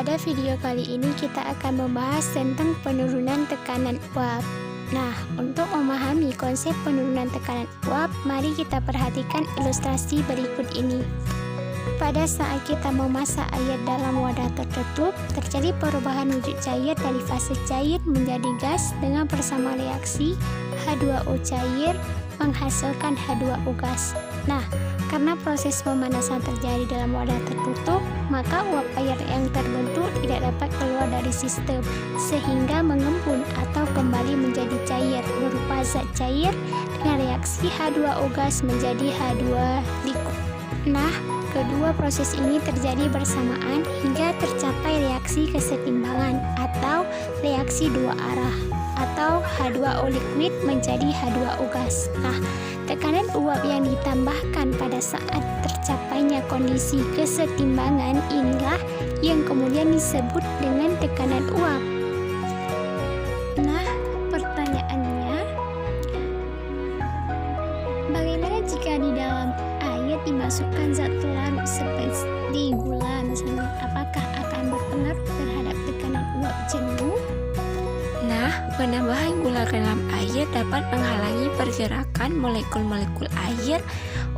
Pada video kali ini kita akan membahas tentang penurunan tekanan uap. Nah, untuk memahami konsep penurunan tekanan uap, mari kita perhatikan ilustrasi berikut ini. Pada saat kita memasak air dalam wadah tertutup, terjadi perubahan wujud cair dari fase cair menjadi gas dengan persamaan reaksi H2O cair menghasilkan H2O gas. Nah, karena proses pemanasan terjadi dalam wadah tertutup, maka uap air yang terbentuk tidak dapat keluar dari sistem, sehingga mengembun atau kembali menjadi cair berupa zat cair dengan reaksi H2O gas menjadi H2 liquid. Nah, kedua proses ini terjadi bersamaan hingga tercapai reaksi kesetimbangan atau reaksi dua arah atau H2O liquid menjadi H2O gas. Nah, tekanan uap yang ditambahkan pada saat tercapainya kondisi kesetimbangan inilah yang kemudian disebut dengan tekanan uap. Nah, pertanyaannya, bagaimana jika di dalam air dimasukkan zat pelarut seperti gula misalnya, apakah akan berpengaruh terhadap tekanan uap jenuh? Nah, penambahan gula ke dalam air dapat menghalangi pergerakan molekul-molekul air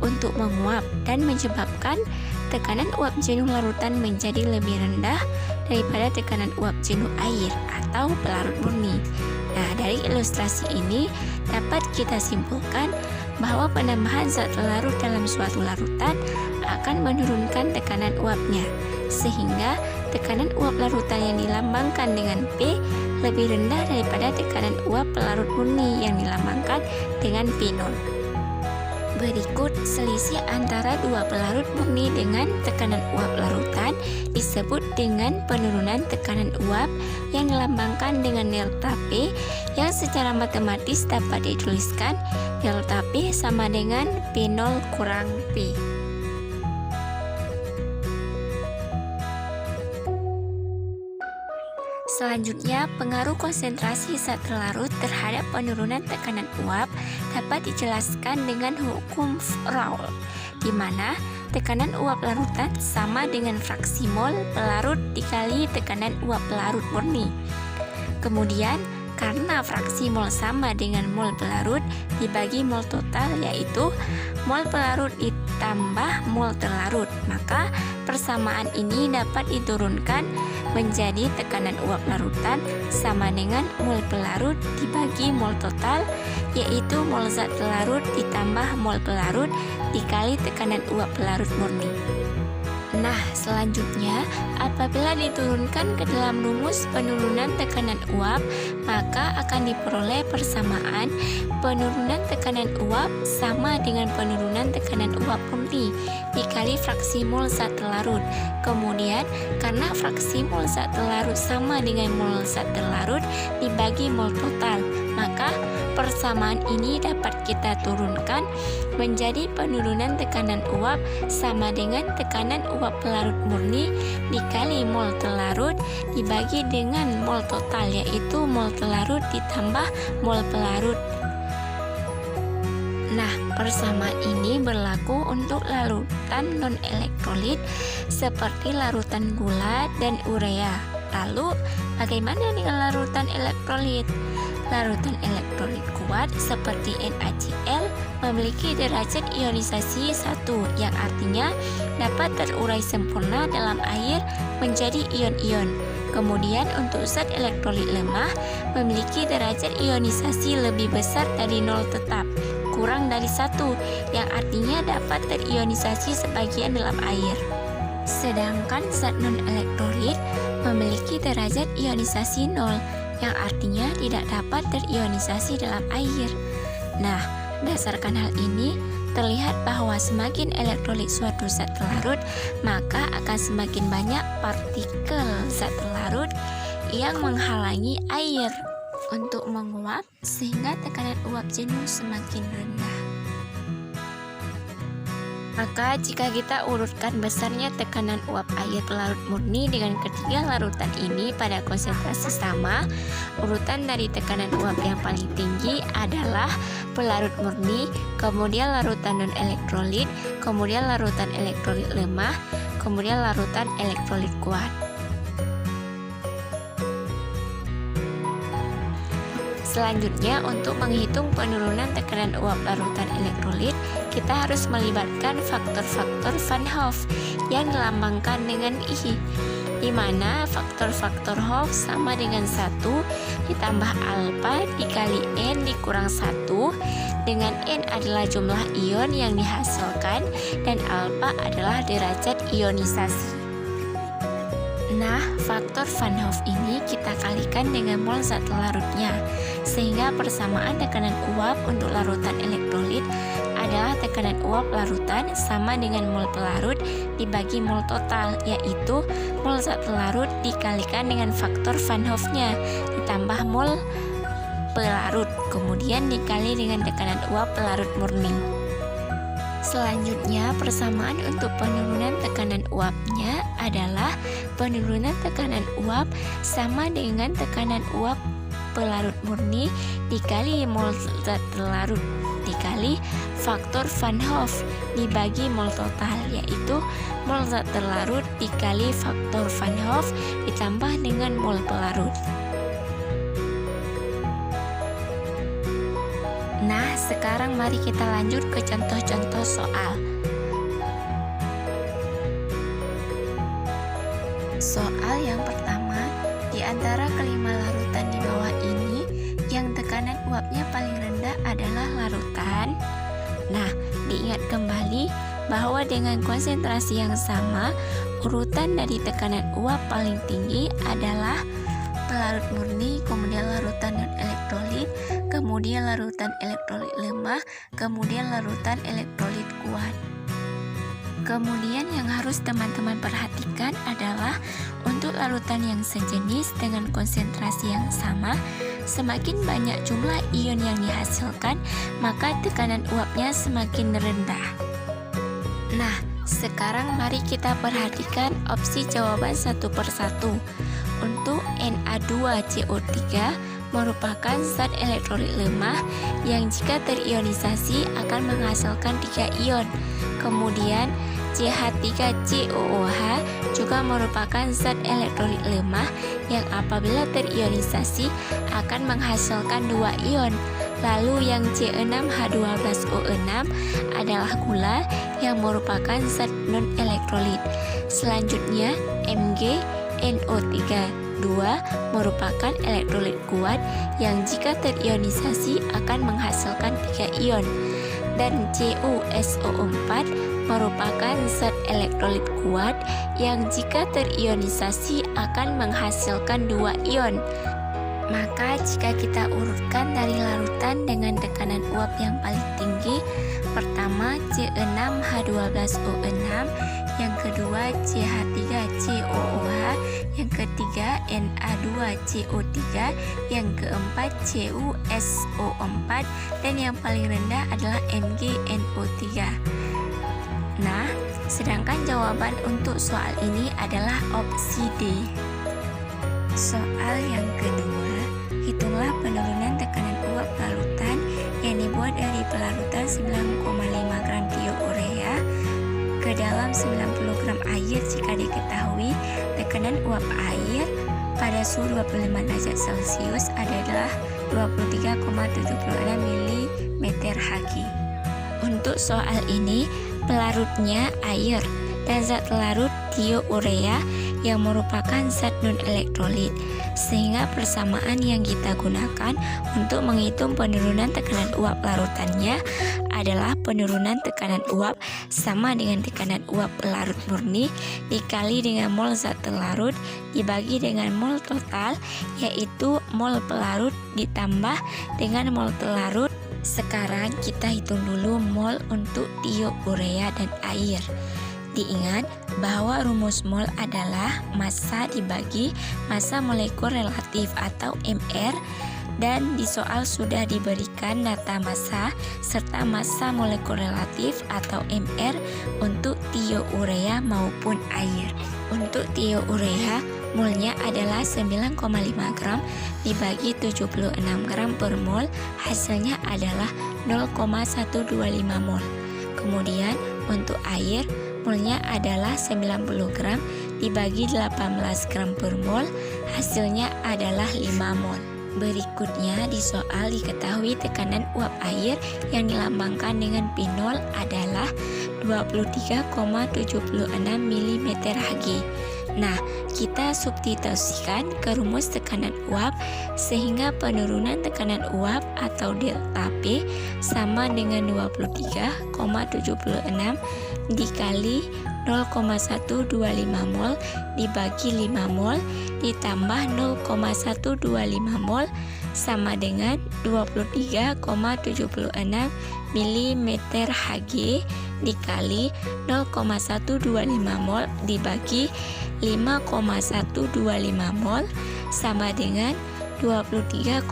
untuk menguap dan menyebabkan tekanan uap jenuh larutan menjadi lebih rendah daripada tekanan uap jenuh air atau pelarut murni. Nah, dari ilustrasi ini dapat kita simpulkan bahwa penambahan zat pelarut dalam suatu larutan akan menurunkan tekanan uapnya, sehingga tekanan uap larutan yang dilambangkan dengan P lebih rendah daripada tekanan uap pelarut murni yang dilambangkan dengan P0. Berikut selisih antara dua pelarut murni dengan tekanan uap larutan disebut dengan penurunan tekanan uap yang dilambangkan dengan delta P, yang secara matematis dapat dituliskan delta P sama dengan P0 kurang P. Selanjutnya, pengaruh konsentrasi zat larut terhadap penurunan tekanan uap dapat dijelaskan dengan hukum Raoul, di mana tekanan uap larutan sama dengan fraksi mol pelarut dikali tekanan uap pelarut murni. Kemudian, karena fraksi mol sama dengan mol pelarut dibagi mol total, yaitu mol pelarut ditambah mol terlarut, maka persamaan ini dapat diturunkan menjadi tekanan uap larutan sama dengan mol pelarut dibagi mol total, yaitu mol zat pelarut ditambah mol pelarut dikali tekanan uap pelarut murni. Nah, selanjutnya, apabila diturunkan ke dalam rumus penurunan tekanan uap, maka akan diperoleh persamaan penurunan tekanan uap sama dengan penurunan tekanan uap murni dikali fraksi mol zat larut. Kemudian, karena fraksi mol zat larut sama dengan mol zat larut dibagi mol total, maka persamaan ini dapat kita turunkan menjadi penurunan tekanan uap sama dengan tekanan uap pelarut murni dikali mol terlarut dibagi dengan mol total, yaitu mol terlarut ditambah mol pelarut. Nah, persamaan ini berlaku untuk larutan non-elektrolit seperti larutan gula dan urea. Lalu, bagaimana dengan larutan elektrolit? Larutan elektrolit kuat seperti NaCl memiliki derajat ionisasi 1, yang artinya dapat terurai sempurna dalam air menjadi ion-ion. Kemudian untuk zat elektrolit lemah memiliki derajat ionisasi lebih besar dari 0 tetap, kurang dari 1, yang artinya dapat terionisasi sebagian dalam air. Sedangkan zat non-elektrolit memiliki derajat ionisasi 0, yang artinya tidak dapat terionisasi dalam air. Nah, berdasarkan hal ini, terlihat bahwa semakin elektrolit suatu zat larut, maka akan semakin banyak partikel zat larut yang menghalangi air untuk menguap, sehingga tekanan uap jenuh semakin rendah. Maka jika kita urutkan besarnya tekanan uap air pelarut murni dengan ketiga larutan ini pada konsentrasi sama, urutan dari tekanan uap yang paling tinggi adalah pelarut murni, kemudian larutan non-elektrolit, kemudian larutan elektrolit lemah, kemudian larutan elektrolit kuat. Selanjutnya, untuk menghitung penurunan tekanan uap larutan elektrolit, kita harus melibatkan faktor-faktor Van Hoff yang dilambangkan dengan I, di mana faktor-faktor Hoff sama dengan 1 ditambah alfa dikali N dikurang 1, dengan N adalah jumlah ion yang dihasilkan dan alfa adalah derajat ionisasi. Nah, faktor Van Hoff ini kita kalikan dengan mol zat larutnya, sehingga persamaan tekanan uap untuk larutan elektrolit adalah tekanan uap larutan sama dengan mol pelarut dibagi mol total, yaitu mol zat larut dikalikan dengan faktor Van Hoff-nya ditambah mol pelarut, kemudian dikali dengan tekanan uap pelarut murni. Selanjutnya, persamaan untuk penurunan tekanan uapnya adalah penurunan tekanan uap sama dengan tekanan uap pelarut murni dikali mol zat larut dikali faktor Van Hoff dibagi mol total, yaitu mol zat larut dikali faktor Van Hoff ditambah dengan mol pelarut. Nah, sekarang mari kita lanjut ke contoh-contoh soal. Soal yang pertama, di antara kelima larutan di bawah ini, yang tekanan uapnya paling rendah adalah larutan. Nah, diingat kembali bahwa dengan konsentrasi yang sama, urutan dari tekanan uap paling tinggi adalah pelarut murni, kemudian larutan non-elektrolit, kemudian larutan elektrolit lemah, kemudian larutan elektrolit kuat. Kemudian yang harus teman-teman perhatikan adalah untuk larutan yang sejenis dengan konsentrasi yang sama, semakin banyak jumlah ion yang dihasilkan, maka tekanan uapnya semakin rendah. Nah, sekarang mari kita perhatikan opsi jawaban satu persatu. Untuk Na2CO3 merupakan zat elektrolit lemah yang jika terionisasi akan menghasilkan 3 ion. Kemudian CH3COOH juga merupakan zat elektrolit lemah yang apabila terionisasi akan menghasilkan 2 ion. Lalu yang C6H12O6 adalah gula yang merupakan zat non-elektrolit. Selanjutnya MgNO3 merupakan elektrolit kuat yang jika terionisasi akan menghasilkan 3 ion, dan CuSO4 merupakan zat elektrolit kuat yang jika terionisasi akan menghasilkan 2 ion. Maka jika kita urutkan dari larutan dengan tekanan uap yang paling tinggi, pertama C6H12O6, yang kedua CH3COOH, yang ketiga Na2CO3, yang keempat CuSO4, dan yang paling rendah adalah MgNO3. Nah, sedangkan jawaban untuk soal ini adalah opsi D. Soal yang kedua, hitunglah penurunan tekanan uap larutan yang dibuat dari pelarutan 9,5 gram thiourea ke dalam 90 gram air jika diketahui tekanan uap air pada suhu 25 derajat Celcius adalah 23,76 mm3. Untuk soal ini, pelarutnya air dan zat larut thiourea yang merupakan zat non-elektrolit, sehingga persamaan yang kita gunakan untuk menghitung penurunan tekanan uap larutannya adalah penurunan tekanan uap sama dengan tekanan uap pelarut murni dikali dengan mol zat larut dibagi dengan mol total, yaitu mol pelarut ditambah dengan mol pelarut. Sekarang kita hitung dulu mol untuk thiourea dan air. Diingat bahwa rumus mol adalah massa dibagi massa molekul relatif atau MR, dan di soal sudah diberikan data massa serta massa molekul relatif atau MR untuk thiourea maupun air. Untuk thiourea, molnya adalah 9,5 gram dibagi 76 gram per mol, hasilnya adalah 0,125 mol. Kemudian untuk air, molnya adalah 90 gram dibagi 18 gram per mol, hasilnya adalah 5 mol. Berikutnya di soal diketahui tekanan uap air yang dilambangkan dengan P0 adalah 23,76 mm Hg. Nah, kita substitusikan ke rumus tekanan uap sehingga penurunan tekanan uap atau delta P sama dengan 23,76 dikali 0,125 mol dibagi 5 mol ditambah 0,125 mol sama dengan 23,76 mm Hg dikali 0,125 mol dibagi 5,125 mol sama dengan 23,7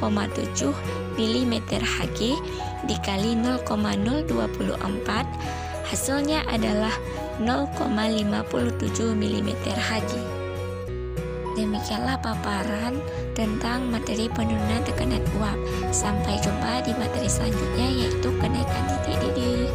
mm Hg dikali 0,024. Hasilnya adalah 0,57 mm Hg. Demikianlah paparan tentang materi penurunan tekanan uap. Sampai jumpa di materi selanjutnya, yaitu kenaikan titik didih.